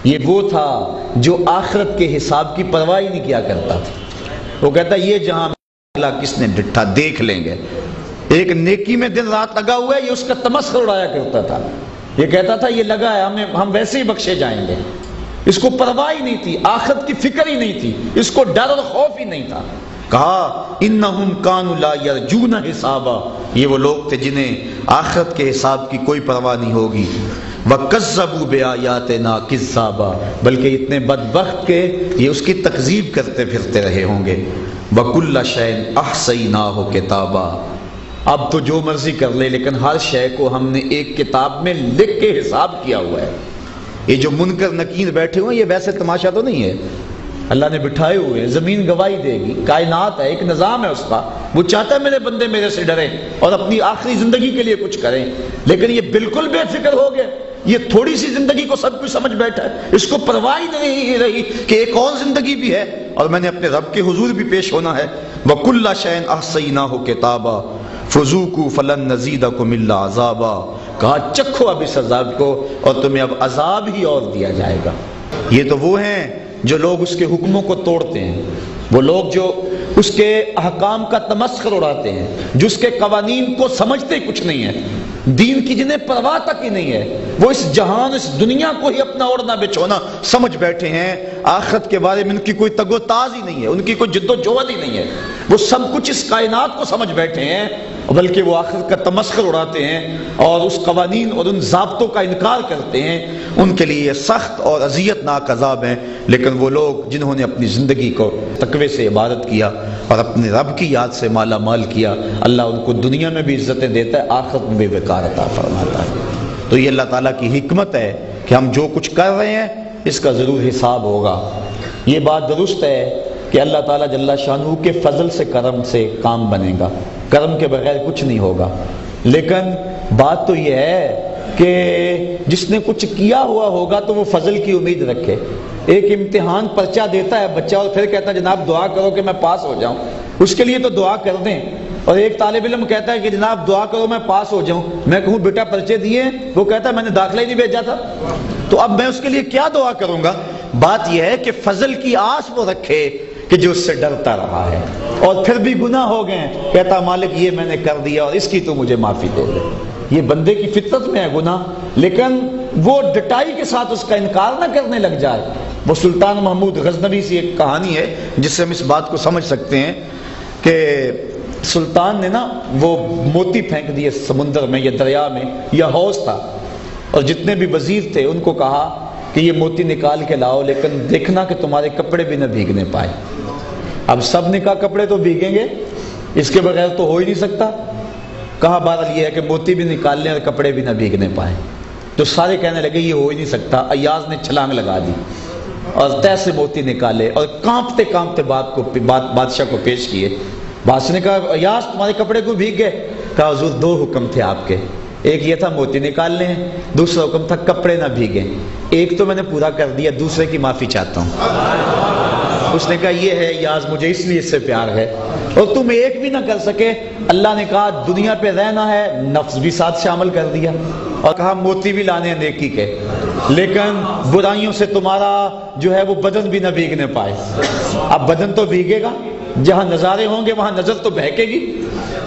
یہ وہ تھا جو آخرت کے حساب کی پرواہ ہی نہیں کیا کرتا تھا۔ وہ کہتا یہ جہاں اللہ کس نے ڈٹھا دیکھ لیں گے، ایک نیکی میں دن رات لگا ہوا ہے، یہ اس کا تمسخر اڑایا کرتا تھا۔ یہ کہتا تھا یہ لگا ہے ہم ویسے ہی بخشے جائیں گے، اس کو پرواہ ہی نہیں تھی، آخرت کی فکر ہی نہیں تھی، اس کو ڈر اور خوف ہی نہیں تھا۔ کہا انہم کانوا لا یرجون حسابا، یہ وہ لوگ تھے جنہیں آخرت کے حساب کی کوئی پرواہ نہیں ہوگی۔ وَكَذَّبُوا بِآيَاتِنَا كِذَّابًا، بلکہ اتنے بدبخت کہ یہ اس کی تکذیب کرتے پھرتے رہے ہوں گے۔ وَكُلَّ شَيْءٍ أَحْصَيْنَاهُ كِتَابًا، اب تو جو مرضی کر لے لیکن ہر شے کو ہم نے ایک کتاب میں لکھ کے حساب کیا ہوا ہے۔ یہ جو منکر نکیر بیٹھے ہوئے یہ ویسے تماشا تو نہیں ہے، اللہ نے بٹھائے ہوئے ہیں، زمین گواہی دے گی، کائنات ہے، ایک نظام ہے اس کا، وہ چاہتا ہے میرے بندے میرے سے ڈریں اور اپنی آخری زندگی کے لیے کچھ کریں، لیکن یہ بالکل بے فکر ہو گئے، یہ تھوڑی سی زندگی کو سب کچھ سمجھ بیٹھا ہے، اس کو پرواہ ہی نہیں رہی کہ ایک اور زندگی بھی ہے اور میں نے اپنے رب کے حضور بھی پیش ہونا ہے۔ وَكُلَّ شَيْءٍ أَحْصَيْنَاهُ كِتَابًا فَذُوقُوا فَلَن نَّزِيدَكُمْ إِلَّا عَذَابًا، کہا چکھو اب اس عذاب کو اور تمہیں اب عذاب ہی اور دیا جائے گا۔ یہ تو وہ ہیں جو لوگ اس کے حکموں کو توڑتے ہیں، وہ لوگ جو اس کے احکام کا تمسخر اڑاتے ہیں، جو اس کے قوانین کو سمجھتے کچھ نہیں ہے، دین کی جنہیں پرواہ تک ہی نہیں ہے، وہ اس جہان اس دنیا کو ہی اپنا اوڑھنا بچھونا سمجھ بیٹھے ہیں، آخرت کے بارے میں ان کی کوئی تگ و تاز ہی نہیں ہے، ان کی کوئی جد و جہد ہی نہیں ہے، وہ سب کچھ اس کائنات کو سمجھ بیٹھے ہیں، بلکہ وہ آخرت کا تمسخر اڑاتے ہیں اور اس قوانین اور ان ضابطوں کا انکار کرتے ہیں۔ ان کے لیے سخت اور اذیت ناک عذاب ہیں، لیکن وہ لوگ جنہوں نے اپنی زندگی کو تقوی سے عبادت کیا اور اپنے رب کی یاد سے مالا مال کیا، اللہ ان کو دنیا میں بھی عزتیں دیتا ہے، آخرت میں بھی وقار عطا فرماتا ہے۔ تو یہ اللہ تعالیٰ کی حکمت ہے کہ ہم جو کچھ کر رہے ہیں اس کا ضرور حساب ہوگا۔ یہ بات درست ہے کہ اللہ تعالیٰ جل شانہ کے فضل سے کرم سے کام بنے گا، کرم کے بغیر کچھ نہیں ہوگا، لیکن بات تو یہ ہے کہ جس نے کچھ کیا ہوا ہوگا تو وہ فضل کی امید رکھے۔ ایک امتحان پرچہ دیتا ہے بچہ اور پھر کہتا ہے جناب دعا کرو کہ میں پاس ہو جاؤں، اس کے لیے تو دعا کر دیں، اور ایک طالب علم کہتا ہے کہ جناب دعا کرو میں پاس ہو جاؤں، میں کہوں بیٹا پرچے دیے، وہ کہتا ہے میں نے داخلہ ہی نہیں بھیجا تھا، تو اب میں اس کے لیے کیا دعا کروں گا؟ بات یہ ہے کہ فضل کی آس وہ رکھے کہ جو اس سے ڈرتا رہا ہے اور پھر بھی گناہ ہو گئے، کہتا مالک یہ میں نے کر دیا اور اس کی تو مجھے معافی دے دے۔ یہ بندے کی فطرت میں ہے گناہ، لیکن وہ ڈٹائی کے ساتھ اس کا انکار نہ کرنے لگ جائے۔ وہ سلطان محمود غزنوی سے ایک کہانی ہے جس سے ہم اس بات کو سمجھ سکتے ہیں کہ سلطان نے نا وہ موتی پھینک دیے سمندر میں یا دریا میں یا حوض تھا، اور جتنے بھی وزیر تھے ان کو کہا کہ یہ موتی نکال کے لاؤ لیکن دیکھنا کہ تمہارے کپڑے بھی نہ بھیگنے پائے۔ اب سب نے کہا کپڑے تو بھیگیں گے، اس کے بغیر تو ہو ہی نہیں سکتا۔ کہا بہرحال یہ ہے کہ موتی بھی نکال لیں اور کپڑے بھی نہ بھیگنے پائیں، تو سارے کہنے لگے یہ ہو ہی نہیں سکتا۔ ایاز نے چھلانگ لگا دی اور طے سے موتی نکالے اور کانپتے کانپتے بادشاہ کو پیش کیے۔ بادشاہ نے کہا ایاز تمہارے کپڑے کو بھیگ گئے؟ کہا حضور دو حکم تھے آپ کے، ایک یہ تھا موتی نکالنے ہیں، دوسرا حکم تھا کپڑے نہ بھیگیں، ایک تو میں نے پورا کر دیا، دوسرے کی معافی چاہتا ہوں۔ اس نے کہا یہ ہے یاز مجھے اس لیے اس سے پیار ہے، اور تم ایک بھی نہ کر سکے۔ اللہ نے کہا دنیا پہ رہنا ہے، نفس بھی ساتھ شامل کر دیا اور کہا موتی بھی لانے ہیں نیکی کے، لیکن برائیوں سے تمہارا جو ہے وہ بدن بھی نہ بھیگنے پائے۔ اب بدن تو بھیگے گا، جہاں نظارے ہوں گے وہاں نظر تو بہکے گی،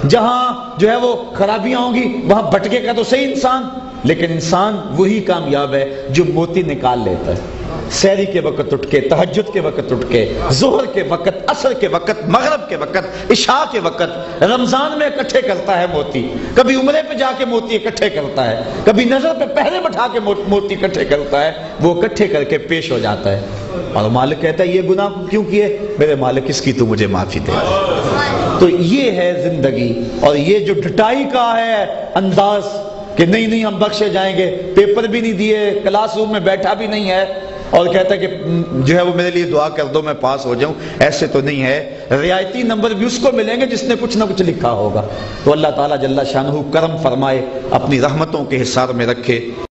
جہاں جو ہے وہ خرابیاں ہوں گی وہاں بھٹکے گا تو صحیح انسان، لیکن انسان وہی کامیاب ہے جو موتی نکال لیتا ہے۔ سحری کے وقت اٹھ کے، تہجد کے وقت اٹھ کے، ظہر کے وقت، عصر کے وقت، مغرب کے وقت، عشاء کے وقت، رمضان میں اکٹھے کرتا ہے موتی، کبھی عمرے پہ جا کے موتی اکٹھے کرتا ہے، کبھی نظر پہ پہرے بٹھا کے موتی اکٹھے کرتا ہے، وہ اکٹھے کر کے پیش ہو جاتا ہے، اور مالک کہتا ہے یہ گناہ کیوں کیے؟ میرے مالک اس کی تو مجھے معافی دے۔ تو یہ ہے زندگی، اور یہ جو ڈٹائی کا ہے انداز کہ نہیں ہم بخشے جائیں گے، پیپر بھی نہیں دیے، کلاس روم میں بیٹھا بھی نہیں ہے اور کہتا ہے کہ جو ہے وہ میرے لیے دعا کر دو میں پاس ہو جاؤں، ایسے تو نہیں ہے۔ رعایتی نمبر بھی اس کو ملیں گے جس نے کچھ نہ کچھ لکھا ہوگا۔ تو اللہ تعالیٰ جل شانہ کرم فرمائے، اپنی رحمتوں کے حصار میں رکھے۔